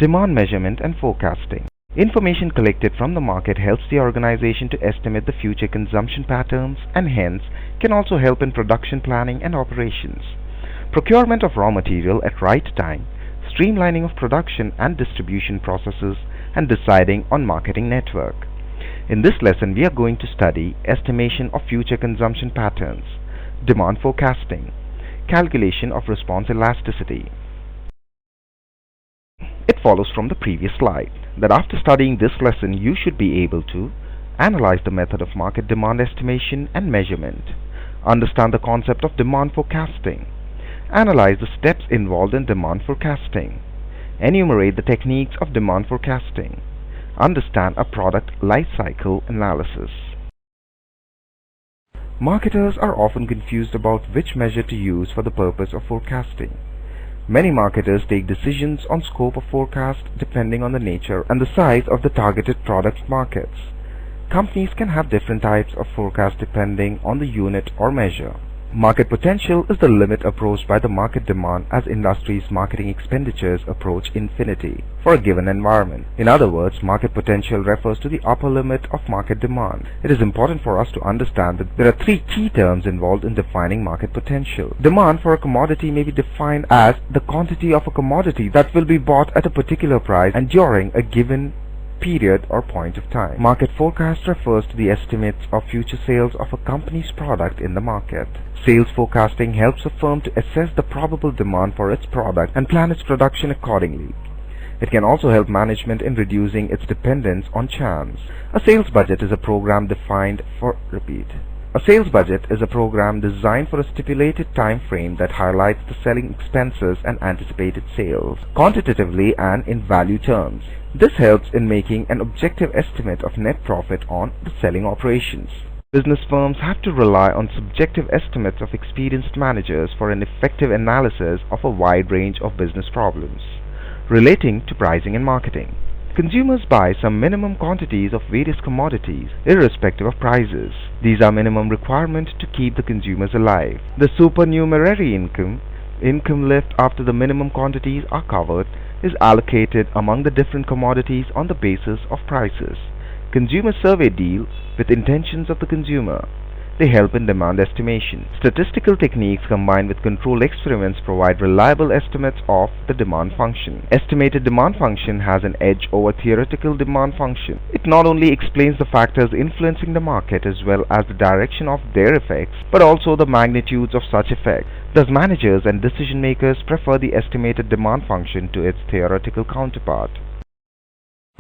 Demand measurement and forecasting. Information collected from the market helps the organization to estimate the future consumption patterns and hence can also help in production planning and operations. Procurement of raw material at right time, streamlining of production and distribution processes, and deciding on marketing network. In this lesson, we are going to study estimation of future consumption patterns, demand forecasting, calculation of response elasticity. It follows from the previous slide that after studying this lesson, you should be able to analyze the method of market demand estimation and measurement, understand the concept of demand forecasting, analyze the steps involved in demand forecasting, enumerate the techniques of demand forecasting, understand a product life cycle analysis. Marketers are often confused about which measure to use for the purpose of forecasting. Many marketers take decisions on scope of forecast depending on the nature and the size of the targeted product markets. Companies can have different types of forecast depending on the unit or measure. Market potential is the limit approached by the market demand as industries' marketing expenditures approach infinity for a given environment. In other words, market potential refers to the upper limit of market demand. It is important for us to understand that there are three key terms involved in defining market potential. Demand for a commodity may be defined as the quantity of a commodity that will be bought at a particular price and during a given period or point of time. Market forecast refers to the estimates of future sales of a company's product in the market. Sales forecasting helps a firm to assess the probable demand for its product and plan its production accordingly. It can also help management in reducing its dependence on chance. A sales budget is a program designed for a stipulated time frame that highlights the selling expenses and anticipated sales, quantitatively and in value terms. This helps in making an objective estimate of net profit on the selling operations. Business firms have to rely on subjective estimates of experienced managers for an effective analysis of a wide range of business problems relating to pricing and marketing. Consumers buy some minimum quantities of various commodities, irrespective of prices. These are minimum requirements to keep the consumers alive. The supernumerary income left after the minimum quantities are covered, is allocated among the different commodities on the basis of prices. Consumer survey deal with intentions of the consumer. They help in demand estimation. Statistical techniques combined with control experiments provide reliable estimates of the demand function. Estimated demand function has an edge over theoretical demand function. It not only explains the factors influencing the market as well as the direction of their effects, but also the magnitudes of such effects. Thus, managers and decision makers prefer the estimated demand function to its theoretical counterpart.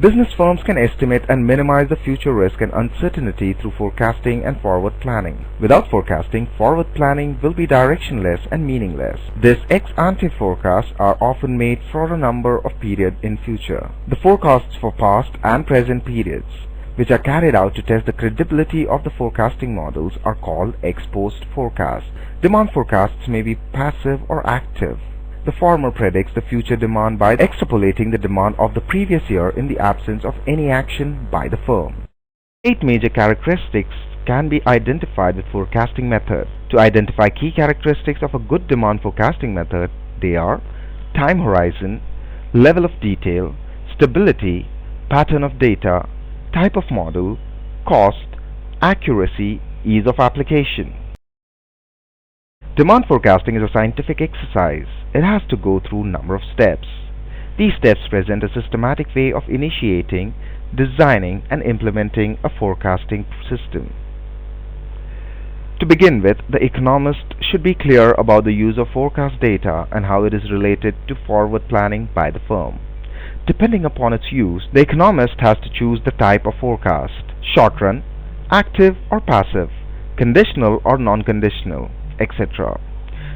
Business firms can estimate and minimize the future risk and uncertainty through forecasting and forward planning. Without forecasting, forward planning will be directionless and meaningless. These ex-ante forecasts are often made for a number of periods in future. The forecasts for past and present periods, which are carried out to test the credibility of the forecasting models, are called ex-post forecasts. Demand forecasts may be passive or active. The former predicts the future demand by extrapolating the demand of the previous year in the absence of any action by the firm. 8 major characteristics can be identified with forecasting method. To identify key characteristics of a good demand forecasting method, they are time horizon, level of detail, stability, pattern of data, type of model, cost, accuracy, ease of application. Demand forecasting is a scientific exercise. It has to go through a number of steps. These steps present a systematic way of initiating, designing, and implementing a forecasting system. To begin with, the economist should be clear about the use of forecast data and how it is related to forward planning by the firm. Depending upon its use, the economist has to choose the type of forecast: short run, active or passive, conditional or non-conditional, etc.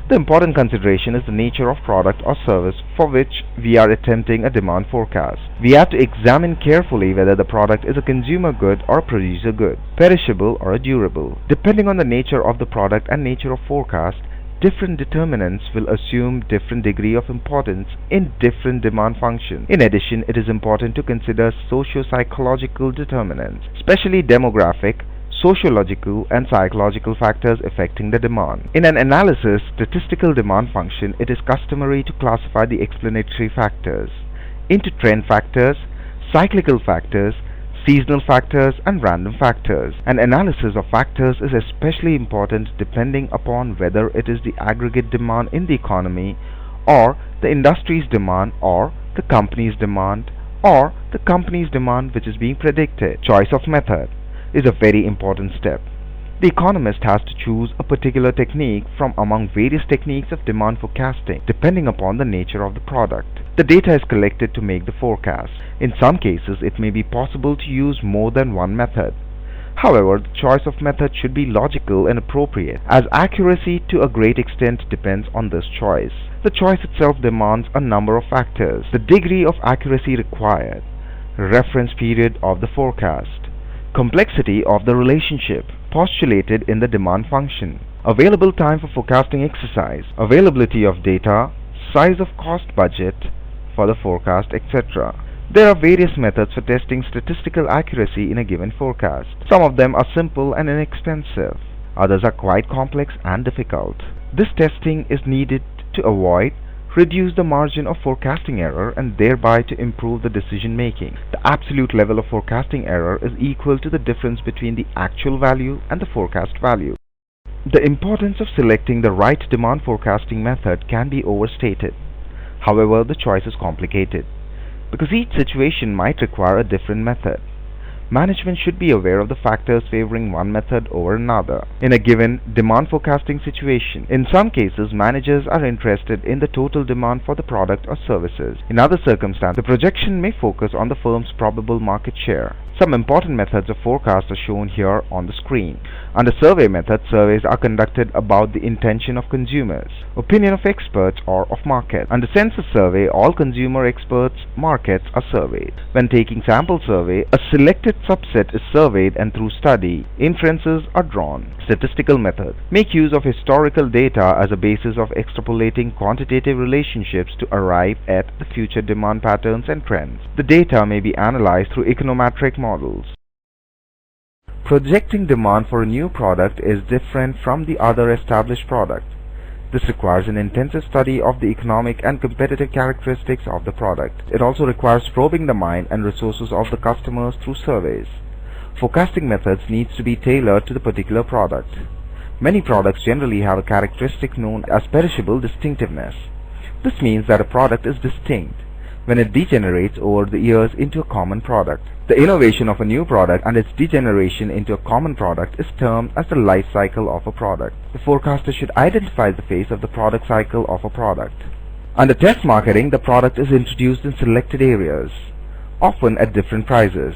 The important consideration is the nature of product or service for which we are attempting a demand forecast. We have to examine carefully whether the product is a consumer good or a producer good, perishable or a durable. Depending on the nature of the product and nature of forecast, different determinants will assume different degree of importance in different demand functions. In addition, it is important to consider socio-psychological determinants, especially demographic, sociological and psychological factors affecting the demand. In an analysis statistical demand function, it is customary to classify the explanatory factors into trend factors, cyclical factors, seasonal factors, and random factors. An analysis of factors is especially important depending upon whether it is the aggregate demand in the economy, or the industry's demand, or the company's demand, or the company's demand which is being predicted. Choice of method is a very important step. The economist has to choose a particular technique from among various techniques of demand forecasting depending upon the nature of the product. The data is collected to make the forecast. In some cases, it may be possible to use more than one method. However, the choice of method should be logical and appropriate, as accuracy to a great extent depends on this choice. The choice itself demands a number of factors: the degree of accuracy required, reference period of the forecast, complexity of the relationship postulated in the demand function, available time for forecasting exercise, availability of data, size of cost budget for the forecast, etc. There are various methods for testing statistical accuracy in a given forecast. Some of them are simple and inexpensive. Others are quite complex and difficult. This testing is needed to avoid, reduce the margin of forecasting error, and thereby to improve the decision making. The absolute level of forecasting error is equal to the difference between the actual value and the forecast value. The importance of selecting the right demand forecasting method can be overstated. However, the choice is complicated, because each situation might require a different method. Management should be aware of the factors favoring one method over another in a given demand forecasting situation. In some cases, managers are interested in the total demand for the product or services. In other circumstances, the projection may focus on the firm's probable market share. Some important methods of forecast are shown here on the screen. Under survey method, surveys are conducted about the intention of consumers, opinion of experts, or of market. Under census survey, all consumer experts markets are surveyed. When taking sample survey, a selected subset is surveyed, and through study, inferences are drawn. Statistical method make use of historical data as a basis of extrapolating quantitative relationships to arrive at the future demand patterns and trends. The data may be analyzed through econometric models. Projecting demand for a new product is different from the other established product. This requires an intensive study of the economic and competitive characteristics of the product. It also requires probing the mind and resources of the customers through surveys. Forecasting methods needs to be tailored to the particular product. Many products generally have a characteristic known as perishable distinctiveness. This means that a product is distinct when it degenerates over the years into a common product. The innovation of a new product and its degeneration into a common product is termed as the life cycle of a product. The forecaster should identify the phase of the product cycle of a product. Under test marketing, the product is introduced in selected areas, often at different prices.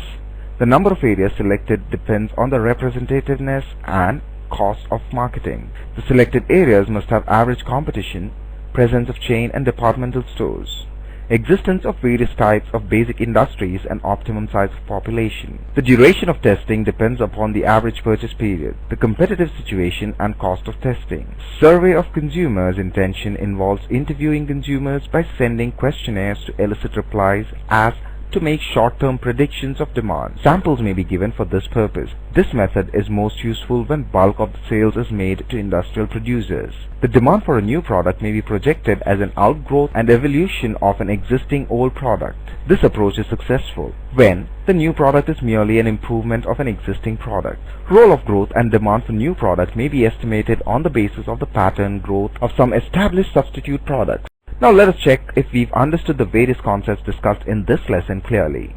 The number of areas selected depends on the representativeness and cost of marketing. The selected areas must have average competition, presence of chain and departmental stores, existence of various types of basic industries, and optimum size of population. The duration of testing depends upon the average purchase period, the competitive situation, and cost of testing. Survey of consumers' intention involves interviewing consumers by sending questionnaires to elicit replies as to make short-term predictions of demand. Samples may be given for this purpose. This method is most useful when bulk of the sales is made to industrial producers. The demand for a new product may be projected as an outgrowth and evolution of an existing old product. This approach is successful when the new product is merely an improvement of an existing product. Role of growth and demand for new product may be estimated on the basis of the pattern growth of some established substitute products. Now let us check if we've understood the various concepts discussed in this lesson clearly.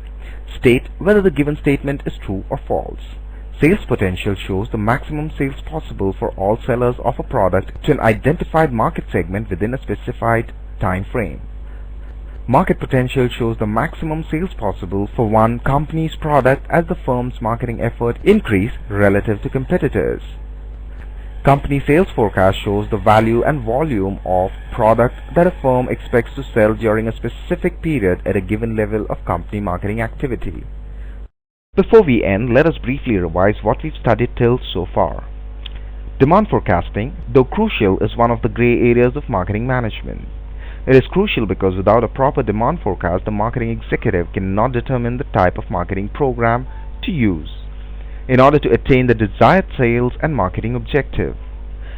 State whether the given statement is true or false. Sales potential shows the maximum sales possible for all sellers of a product to an identified market segment within a specified time frame. Market potential shows the maximum sales possible for one company's product as the firm's marketing effort increase relative to competitors. Company sales forecast shows the value and volume of product that a firm expects to sell during a specific period at a given level of company marketing activity. Before we end, let us briefly revise what we've studied till so far. Demand forecasting, though crucial, is one of the gray areas of marketing management. It is crucial because without a proper demand forecast, the marketing executive cannot determine the type of marketing program to use in order to attain the desired sales and marketing objective.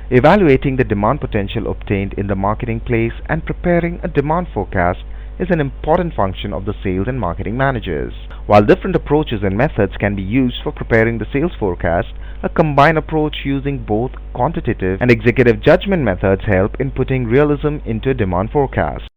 Evaluating the demand potential obtained in the marketing place and preparing a demand forecast is an important function of the sales and marketing managers. While different approaches and methods can be used for preparing the sales forecast, a combined approach using both quantitative and executive judgment methods help in putting realism into a demand forecast.